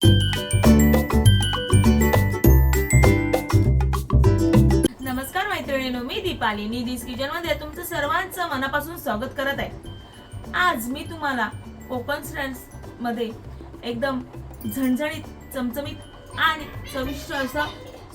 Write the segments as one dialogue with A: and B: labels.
A: नमस्कार मैत्रिणींनो, मी दीपाली निधीज किचन मध्ये तुमचं सर्वांचं मनापासून स्वागत करत आहे। आज मी तुम्हाला कोकण स्टाईल्स मध्ये एकदम झणझणीत, चमचमीत आणि चविष्ट असं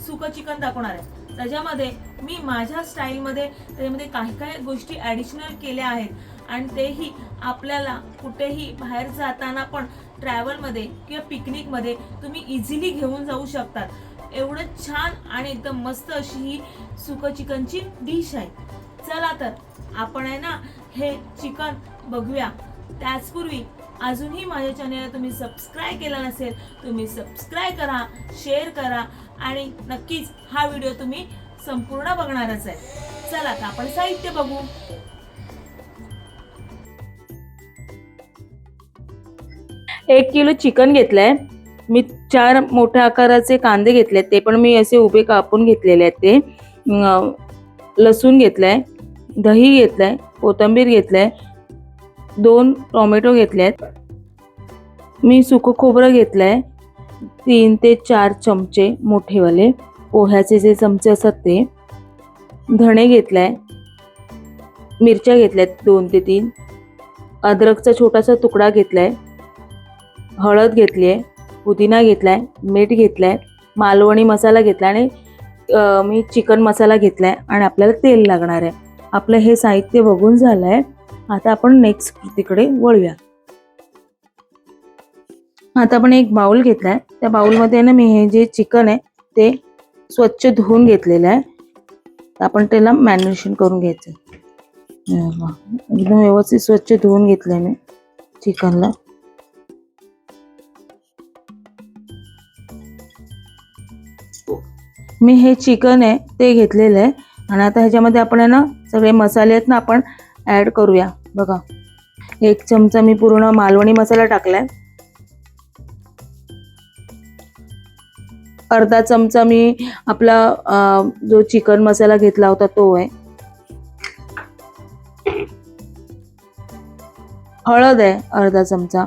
A: सुकं चिकन दाखवणार आहे। त्याच्यामध्ये मी माझ्या स्टाईल मध्ये त्यामध्ये काही काही गोष्टी ॲडिशनल केल्या आहेत आणि तेही आपल्याला कुठेही बाहेर जाताना पण ट्रॅव्हल मध्ये किंवा पिकनिक मध्ये तुम्ही इझिली घेऊन जाऊ शकतात। एवढं छान आणि एकदम मस्त अशी ही सुकं चिकनची डिश आहे। चला तर आपण आहे ना हे चिकन बघूया। त्याचपूर्वी अजूनही माझ्या चॅनलला तुम्ही सबस्क्राइब केला नसेल, तुम्ही सबस्क्राइब करा, शेअर करा आणि नक्कीच हा व्हिडिओ तुम्ही संपूर्ण बघणारच आहे। चला तर आपण साहित्य बघू। 1 किलो चिकन घेतलंय मी। 4 मोठ्या आकाराचे कांदे घेतले, ते पण मी असे उभे कापून घेतलेले आहेत। ते लसूण घेतलाय, दही घेतलाय, कोथिंबीर घेतलाय, 2 टोमॅटो घेतलेत, मी सुकं खोबरं घेतलंय 3 ते 4 चमचे मोठेवाले, पोह्याचे जे चमचे असतात ते, धणे घेतलाय, मिरच्या घेतल्यात 2 ते 3, अद्रकचा छोटासा तुकडा घेतलाय, हळद घेतलीये, पुदिना घेतलाय, मीठ घेतलाय, मालवणी मसाला घेतलाय आणि मी चिकन मसाला घेतलाय आणि आपल्याला तेल लागणार आहे। आपलं हे साहित्य बघून झालंय। आता आपण नेक्स्ट कृतीकडे वळूया। आता आपण एक बाउल घेतलाय, त्या बाउल मध्ये ना मी हे जे चिकन आहे ते स्वच्छ धुवून घेतलेलं आहे। आपण त्याला मॅरिनेशन करून घ्यायचं। एकदम व्यवस्थित स्वच्छ धुवून घेतलंय मी चिकनला। मी हे चिकन आहे ते घेतलेलं आहे आणि आता ह्याच्यामध्ये आपण आहे ना सगळे मसाले आहेत ना आपण ऍड करूया। बघा, 1 चमचा मी पूर्ण मालवणी मसाला टाकलाय, अर्धा चमचा मी आपला जो चिकन मसाला घेतला होता तो आहे, हळद आहे अर्धा चमचा,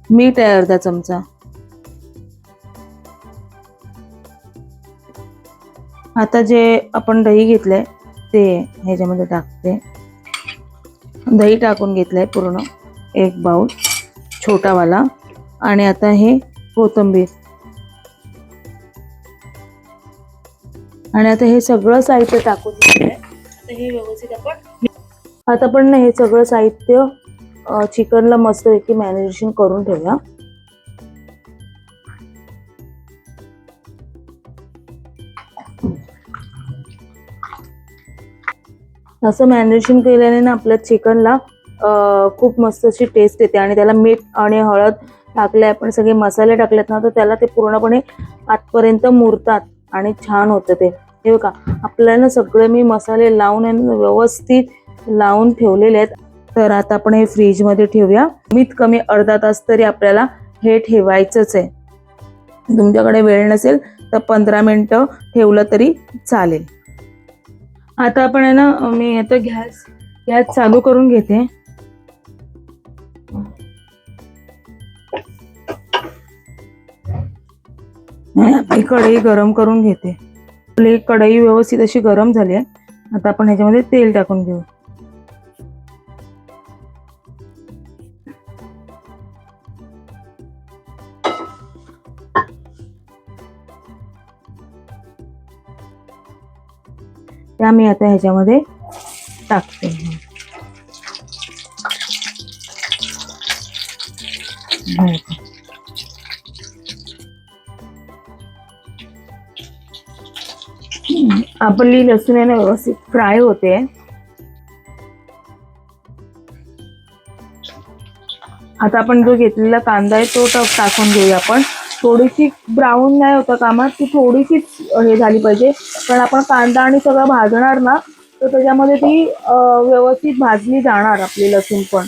A: मीठ आहे अर्धा चमचा। आता जे आपण दही घेतलंय ते ह्याच्यामध्ये टाकते। दही टाकून घेतलंय पूर्ण 1 बाउल छोटा वाला आणि आता हे कोथिंबीर आणि आता हे सगळं साहित्य टाकून घेतलंय। आता हे व्यवस्थित आपण हे सगळं साहित्य चिकनला मस्तपैकी मॅरिनेशन करून ठेवूया। असं मॅरिनेशन केल्याने ना आपल्या चिकनला खूप मस्त अशी टेस्ट येते आणि त्याला मीठ आणि हळद टाकले, आपण सगळे मसाले टाकलेत ना तर त्याला ते पूर्णपणे आतपर्यंत मुरतात आणि छान होतं ते। हे बघा, आपल्याला सगळे मी मसाले लावून व्यवस्थित लावून ठेवलेले आहेत। तर आता आपण हे फ्रीज मध्ये ठेवूया। कमीत कमी अर्धा तास तरी आपल्याला हे ठेवायचंच आहे। तुमच्याकडे वेळ नसेल तर 15 मिनिटं ठेवलं तरी चालेल। आता आपण आहे ना मी आता गॅस चालू करून घेते। आपली कढई गरम करून घेते। आपली कढई व्यवस्थित अशी गरम झाली आहे। आता आपण ह्याच्यामध्ये तेल टाकून घेऊ। त्या मी आता ह्याच्यामध्ये टाकते। आपली लसूण आहे ना व्यवस्थित फ्राय होते। आता आपण जो घेतलेला कांदा आहे तो टाकून घेऊया आपण। थोडीशी ब्राऊन नाही होता कामा, ती थोडीशी हे झाली पाहिजे, पण आपण कांदा आणि सगळं भाजणार ना तर त्याच्यामध्ये ती व्यवस्थित भाजली जाणार आपली लसूण पण,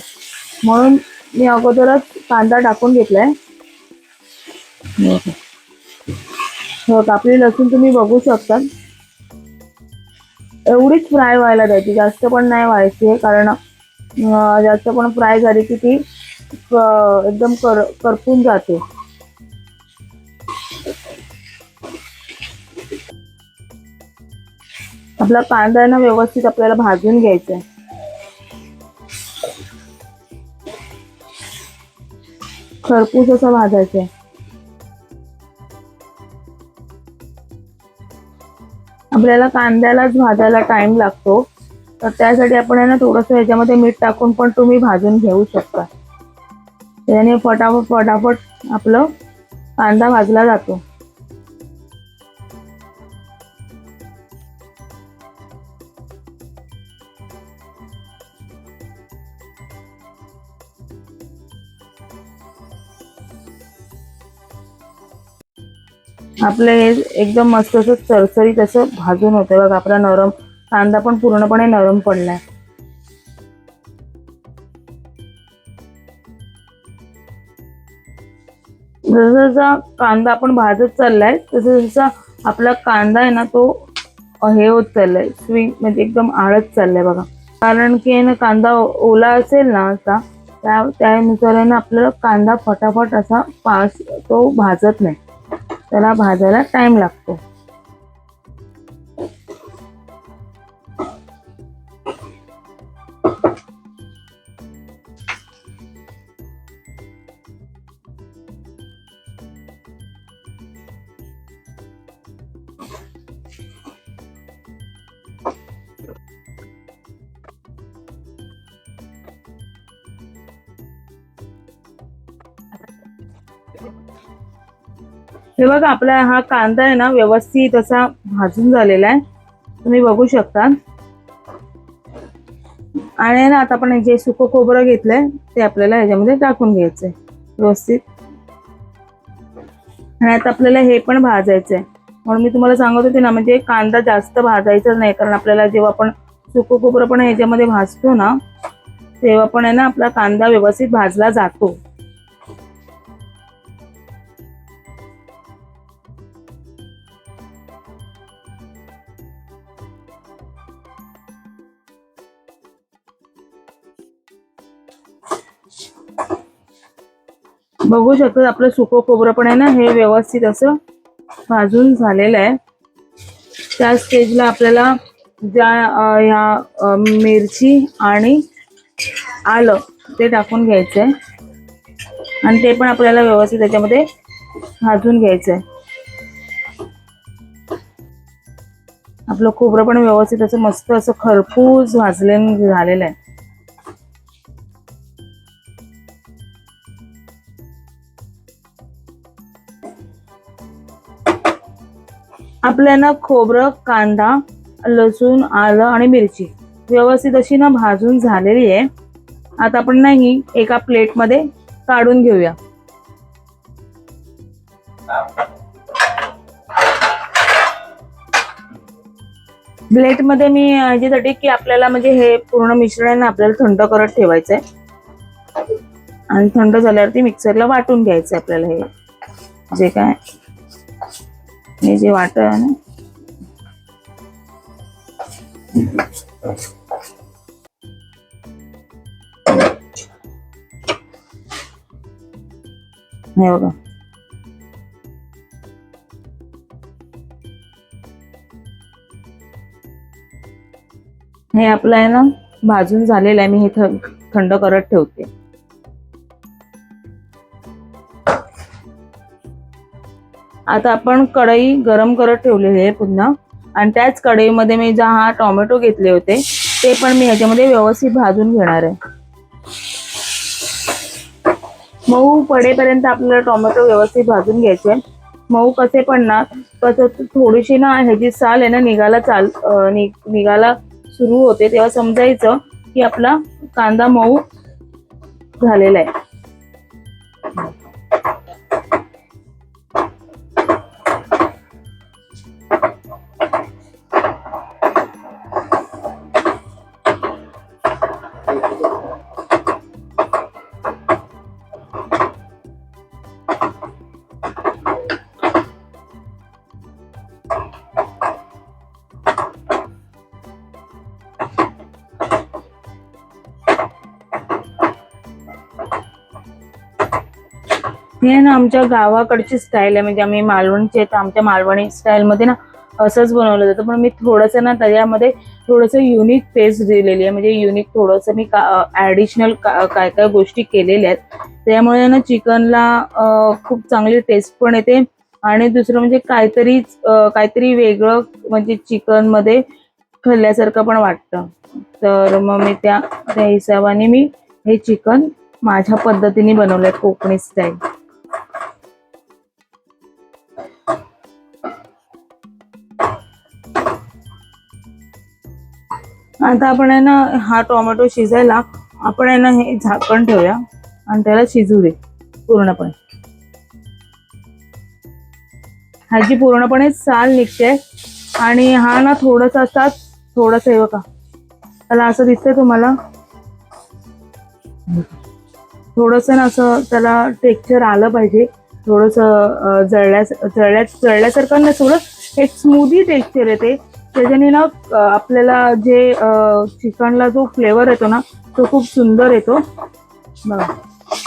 A: म्हणून मी अगोदरच कांदा टाकून घेतलाय। आपली लसूण तुम्ही बघू शकता, एवढीच फ्राय व्हायला द्यायची, जास्त पण नाही व्हायची, कारण जास्त पण फ्राय झाली की ती एकदम करपून जाते. आपला कांदा आहे ना व्यवस्थित आपल्याला भाजून घ्यायचा आहे. खरपूस असा भाजायचा आहे. आपल्याला कांद्यालाच भाजायला टाइम लागतो, तर त्यासाठी आपण आहे ना थोडंसं ह्याच्यामध्ये मीठ टाकून पण तुम्ही भाजून घेऊ शकता. त्याने फटाफट आपलं कांदा भाजला जातो. आपलं हे एकदम मस्त असं चरचरीत असं भाजून होतंय बघा. आपला नरम कांदा पण पूर्णपणे नरम पडलाय. जसा जसा कांदा आपण भाजत चाललाय तसा जसा आपला कांदा आहे ना तो हे होत चाललाय, स्वीट म्हणजे एकदम आळत चाललाय बघा. कारण की ना कांदा ओला असेल ना असा त्यानुसार आहे ना आपल्याला कांदा फटाफट असा तो भाजत नाही, त्याला भाजायला टाइम लागतो. हे बघा आपला हा कांदा आहे ना व्यवस्थित असा भाजून झालेला आहे, तुम्ही बघू शकता. आणि ना आता आपण जे सुकं खोबरं घेतलंय ते आपल्याला ह्याच्यामध्ये टाकून घ्यायचंय व्यवस्थित. आणि आता आपल्याला हे पण भाजायचंय, म्हणून मी तुम्हाला सांगत होते ना, म्हणजे कांदा जास्त भाजायचा नाही, कारण आपल्याला जेव्हा आपण सुकं खोबरं पण ह्याच्यामध्ये भाजतो ना तेव्हा पण आहे ना आपला कांदा व्यवस्थित भाजला जातो. बघू शकता आपलं सुकं खोबरं पण आहे ना हे व्यवस्थित असं भाजून झालेलं आहे. त्या स्टेजला आपल्याला ज्या ह्या मिरची आणि आलं ते टाकून घ्यायचंय आणि ते पण आपल्याला व्यवस्थित त्याच्यामध्ये भाजून घ्यायचंय. आपलं खोबरं पण व्यवस्थित असं मस्त असं खरपूस झालेलं आहे. आपल्या ना खोबरं, कांदा, लसूण, आलं आणि मिरची व्यवस्थित अशी ना भाजून झालेली आहे. आता आपण ना ही एका प्लेटमध्ये काढून घेऊया. प्लेटमध्ये मी याच्यासाठी की आपल्याला म्हणजे हे पूर्ण मिश्रण आपल्याला थंड करत ठेवायचंय आणि थंड झाल्यावरती मिक्सरला वाटून घ्यायचंय आपल्याला. हे जे काय हे जे वाटण आहे ना हे बघा, हे आपलं आहे ना भाजून झालेलं आहे. मी हे थंड करत ठेवते. आता आपण कढई गरम करत ठेवलेली आहे पुन्हा, आणि त्याच कढईमध्ये मी हा टोमॅटो घेतले होते ते पण मी ह्याच्यामध्ये व्यवस्थित भाजून घेणार आहे. मऊ पडेपर्यंत आपल्याला टोमॅटो व्यवस्थित भाजून घ्यायचे. मऊ कसे पडणार, कसं थोडीशी ना ह्याची साल आहे ना निघायला सुरू होते तेव्हा समजायचं की आपला कांदा मऊ झालेला आहे. हे ना आमच्या गावाकडची स्टाईल आहे, म्हणजे आम्ही मालवणचे, तर आमच्या मालवणी स्टाईलमध्ये ना असंच बनवलं जातं. पण मी थोडंसं ना त्याच्यामध्ये थोडंसं युनिक टेस्ट दिलेली आहे, म्हणजे युनिक थोडंसं मी ॲडिशनल काय काय गोष्टी केलेल्या आहेत. त्यामुळे ना चिकनला खूप चांगली टेस्ट पण येते. आणि दुसरं म्हणजे काहीतरी वेगळं, म्हणजे चिकनमध्ये खाल्ल्यासारखं पण वाटतं. तर मग मी त्या त्या हिशोबाने मी हे चिकन माझ्या पद्धतीने बनवलंय, कोकणी स्टाईल. आता आपण आहे ना हा टोमॅटो शिजायला आपण आहे ना हे झाकण ठेवूया आणि त्याला शिजू दे पूर्णपणे. ह्याची पूर्णपणे साल निघते. आणि हा ना थोडासा असा थोडासा हे बघा, त्याला असं दिसतंय तुम्हाला, थोडस ना असं त्याला टेक्स्चर आलं पाहिजे. थोडस जळल्यासारखं ना, थोडं एक स्मूदी टेक्स्चर येते. त्याच्याने ना आपल्याला जे चिकनला जो फ्लेवर येतो ना तो खूप सुंदर येतो बघा.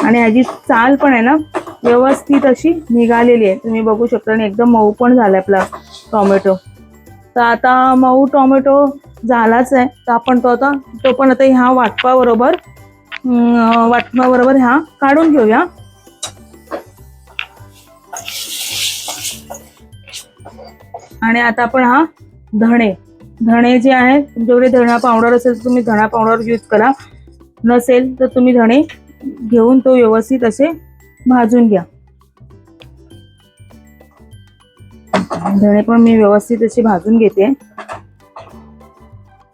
A: आणि ह्याची चाल पण आहे ना व्यवस्थित अशी निघालेली आहे, तुम्ही बघू शकता. आणि एकदम मऊ पण झालाय आपला टोमॅटो. तर आता मऊ टोमॅटो झालाच आहे, तर आपण तो पण आता ह्या वाटपाबरोबर ह्या काढून घेऊया. आणि आता आपण हा धणे जे आहे, तुमच्याकडे धणा पावडर असेल तर तुम्ही धणा पावडर यूज करा, नसेल तर तुम्ही धणे घेऊन तो व्यवस्थित असे भाजून घ्या. धणे पण मी व्यवस्थित असे भाजून घेते.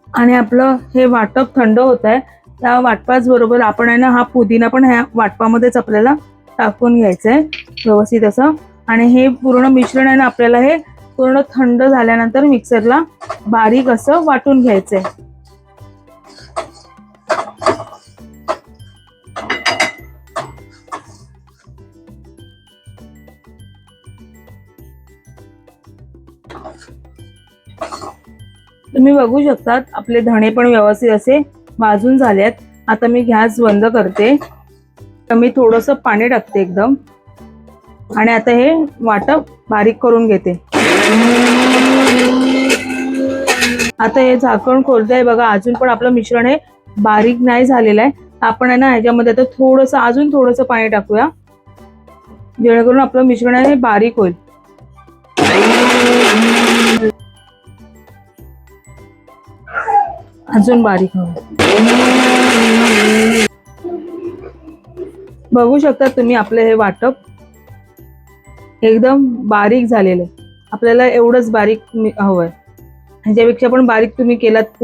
A: आणि आपलं हे वाटप थंड होत आहे, त्या वाटपाच बरोबर आपण आहे ना हा पुदिना पण ह्या वाटपामध्येच आपल्याला टाकून घ्यायचंय व्यवस्थित असं. आणि हे पूर्ण मिश्रण आहे ना आपल्याला हे पूर्ण थंड झाल्यानंतर मिक्सरला बारीक असं वाटून घ्यायचंय. तुम्ही बघू शकतात आपले धणे पण व्यवस्थित असे भाजून झालेत. आता मी गॅस बंद करते, तर मी थोडस पाणी टाकते एकदम. आणि आता हे वाटप बारीक करून घेते. आता हे झाकण खोलतंय बघा, अजून पण आपलं मिश्रण हे बारीक नाही झालेलं आहे. आपण आहे ना ह्याच्यामध्ये आता अजून थोडंसं पाणी टाकूया, जेणेकरून आपलं मिश्रण आहे बारीक होईल. अजून बारीक हवं. बघू शकता तुम्ही आपलं हे वाटप एकदम बारीक झालेलं आहे. आपल्याला एवढंच बारीक हवंय, ह्याच्यापेक्षा पण बारीक तुम्ही केलात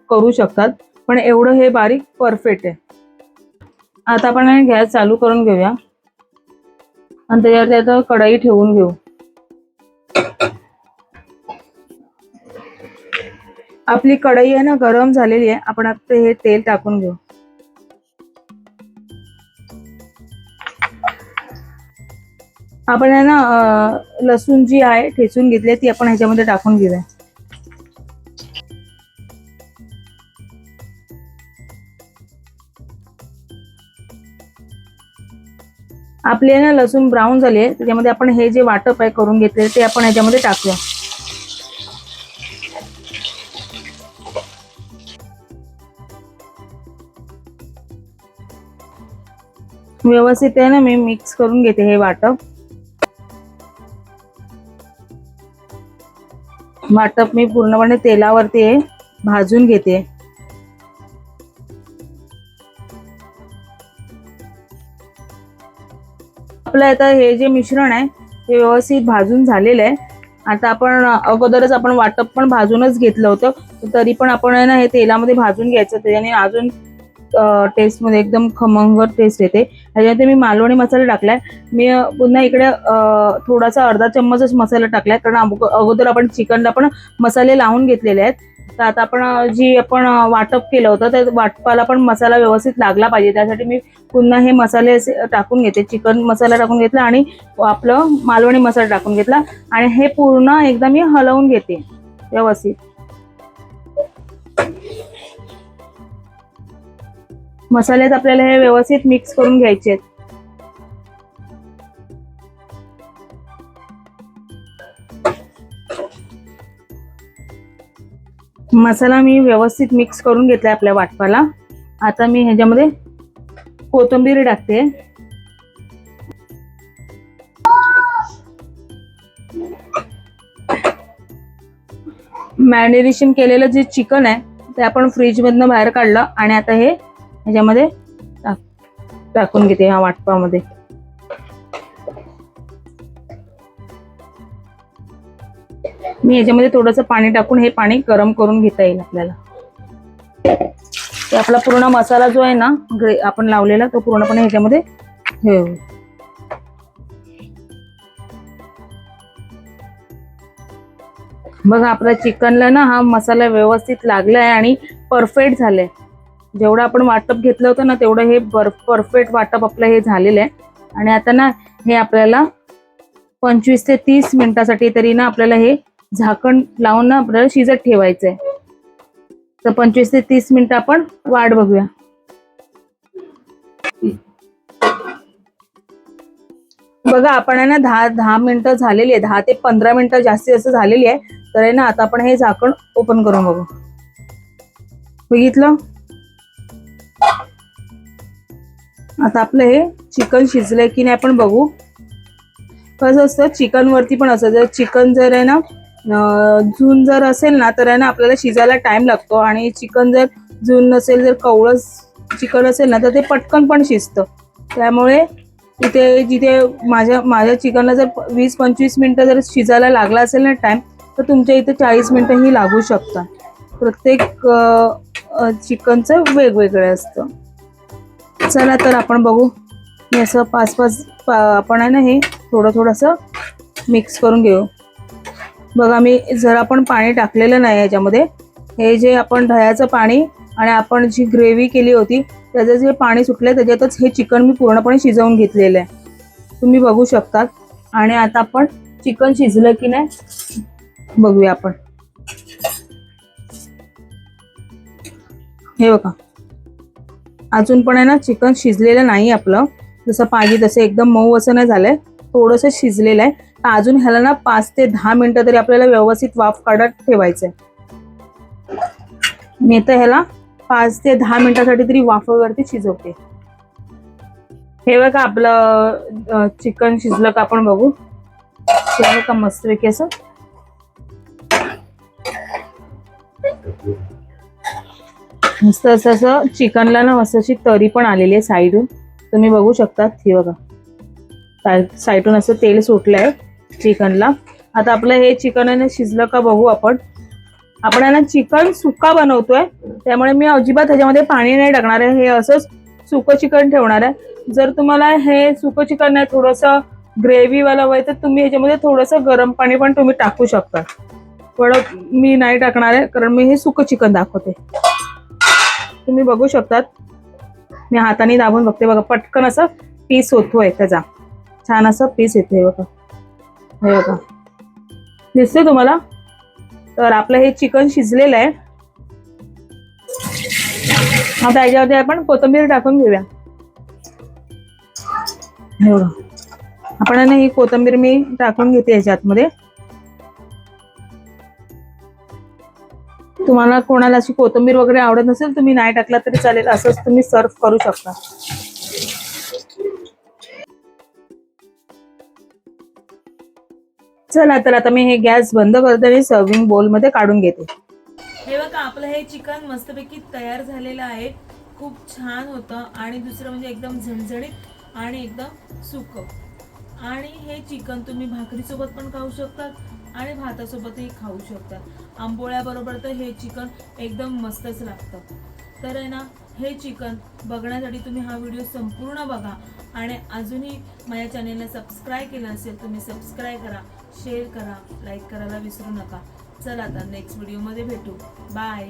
A: करू शकतात, पण एवढं हे बारीक परफेक्ट आहे. आता आपण गॅस चालू करून घेऊया आणि त्याच्यावरती आता कढई ठेवून घेऊ. आपली कढई आहे ना गरम झालेली आहे, आपण आता हे तेल टाकून घेऊ. आपण आहे ना लसूण जी आहे ठेचून घेतली ती आपण ह्याच्यामध्ये टाकून घेऊया. आपले ना लसूण ब्राऊन झाले, त्याच्यामध्ये आपण हे जे वाटप आहे करून घेतले ते आपण ह्याच्यामध्ये टाकूया. व्यवस्थित आहे ना मी मिक्स करून घेते हे वाटप मी पूर्णपणे तेलावरती भाजून घेते. आपलं आता हे जे मिश्रण आहे ते व्यवस्थित भाजून झालेलं आहे. आता आपण अगोदरच आपण वाटप पण भाजूनच घेतलं होतं, तरी पण आपण आहे ना हे तेलामध्ये भाजून घ्यायचं, त्याच्याने अजून टेस्ट मध्ये एकदम खमंग टेस्ट येते. त्याच्यामध्ये मी मालवणी मसाला टाकलाय. मी पुन्हा इकडे थोडासा अर्धा चम्मचच मसाला टाकलाय, कारण अगोदर आपण चिकनला पण मसाले लावून घेतलेले आहेत. तर आता आपण आपण वाटप केलं होतं त्या वाटपाला पण मसाला व्यवस्थित लागला पाहिजे, त्यासाठी मी पुन्हा हे मसाले असे टाकून घेते. चिकन मसाला टाकून घेतला आणि आपलं मालवणी मसाला टाकून घेतला आणि हे पूर्ण एकदा मी हलवून घेते व्यवस्थित. मसाल्यात आपल्याला हे व्यवस्थित मिक्स करून घ्यायचे आहेत. मसाला मी व्यवस्थित मिक्स करून घेतला आपल्या वाटपाला. आता मी ह्याच्यामध्ये कोथिंबीर टाकते. मॅरिनेशन केलेलं जे चिकन आहे ते आपण फ्रीज मधनं बाहेर काढलं आणि आता हे ह्याच्यामध्ये टाकून घेते ह्या वाटपामध्ये. मी ह्याच्यामध्ये थोडंसं पाणी टाकून हे पाणी गरम करून घेता येईल आपल्याला. ते आपला पूर्ण मसाला जो आहे ना आपण लावलेला तो पूर्णपणे ह्याच्यामध्ये हे बघा आपल्या चिकनला ना हा मसाला व्यवस्थित लागलाय आणि परफेक्ट झालाय. जेवढं आपण वाटप घेतलं होतं ना तेवढं हे परफेक्ट वाटप आपलं हे झालेलं आहे. आणि आता ना हे आपल्याला 25 ते 30 मिनिटासाठी तरी ना आपल्याला हे झाकण लावून ना आपल्याला शिजत ठेवायचंय. तर 25 ते 30 मिनिटं आपण वाट बघूया. बघा आपण आहे ना 10 मिनिटं झालेली आहे, 10 ते 15 मिनिटं जास्ती असं झालेली आहे. तर आहे ना आता आपण हे झाकण ओपन करून बघू. बघितलं आता आपलं हे चिकन शिजलंय की नाही आपण बघू. कसं असतं चिकन वरती पण असं जर चिकन जर आहे ना झून जर असेल ना तर आहे ना आपल्याला शिजायला टाइम लागतो. आणि चिकन जर झून नसेल जर कवळच चिकन असेल ना तर ते पटकन पण शिजतं. त्यामुळे इथे जिथे माझ्या चिकनला जर 20-25 मिनिटं जर शिजायला लागला असेल ना टाइम तर तुमच्या इथे 40 मिनिटंही लागू शकतात. प्रत्येक चिकनचं वेगवेगळं असतं. चला तर आपण बघू. मी असं 5-5 आपण आहे ना हे थोडंसं मिक्स करून घेऊ. बघा मी जर आपण पाणी टाकलेलं नाही याच्यामध्ये, हे जे आपण दह्याचं पाणी आणि आपण जी ग्रेव्ही केली होती त्याचं जे पाणी सुटलंय त्याच्यातच हे चिकन मी पूर्णपणे शिजवून घेतलेलं आहे. तुम्ही बघू शकता. आणि आता आपण चिकन शिजलं की नाही बघूया आपण. हे बघा अजून पण आहे ना चिकन शिजलेलं नाही आपलं. जसं पाहिजे तसं एकदम मऊ असं नाही झालंय, थोडंसं शिजलेलं आहे. तर अजून ह्याला ना 5 ते 10 मिनिटं तरी आपल्याला व्यवस्थित वाफ काढत ठेवायचंय. मी तर ह्याला 5 ते 10 मिनिटासाठी तरी वाफेवरती शिजवते. हे बघा आपलं चिकन शिजलं का आपण बघू. शिजलं का मस्तपैकी असं. मस्त असं चिकनला ना मस्त अशी तरी पण आलेली आहे साईडून. तुम्ही बघू शकता. हे बघा साईडून असं तेल सुटलंय चिकनला. आता आपलं हे चिकन आहे ना शिजलं का बघू आपण. आपण आहे ना चिकन सुक्का बनवतोय त्यामुळे मी अजिबात ह्याच्यामध्ये पाणी नाही टाकणार आहे. हे असंच सुकं चिकन ठेवणार आहे. जर तुम्हाला हे सुकं चिकन नाही थोडंसं ग्रेव्हीवाला हवंय तर तुम्ही ह्याच्यामध्ये थोडंसं गरम पाणी पण तुम्ही टाकू शकता. पण मी नाही टाकणार आहे कारण मी हे सुकं चिकन दाखवते. तुम्ही बघू शकतात. मी हाताने दाबून बघते बघा पटकन असं पीस होतोय त्याचा. छान असं पीस येतोय बघा. हे बघा दिसतंय तुम्हाला. तर आपलं हे चिकन शिजलेलं आहे. आता याच्यावरती आपण कोथिंबीर टाकून घेऊया. हे बघा आपण ना ही कोथिंबीर मी टाकून घेते याच्यातमध्ये. तुम्हाला कोणाला अशी कोथिंबीर वगैरे आवडत नसेल तुम्ही नाही टाकला तरी चालेल. असंच तुम्ही सर्व करू शकता. चला तर आता मी हे गॅस बंद करते आणि सर्विंग बोल मध्ये काढून घेते. हे बघा आपलं हे चिकन मस्तपैकी तयार झालेलं आहे. खूप छान होतं. आणि दुसरं म्हणजे एकदम झणझणीत आणि एकदम सुकं. आणि हे चिकन तुम्ही भाकरीसोबत पण खाऊ शकतात आणि भातासोबतही खाऊ शकतात. आंबोळ्याबरोबर तर हे चिकन एकदम मस्तच लागतं. तर आहे ना हे चिकन बघण्यासाठी तुम्ही हा व्हिडिओ संपूर्ण बघा. आणि अजूनही माझ्या चॅनेलला सबस्क्राईब केलं असेल तुम्ही सबस्क्राईब करा, शेअर करा, लाईक करायला विसरू नका. चला आता नेक्स्ट व्हिडिओमध्ये भेटू. बाय.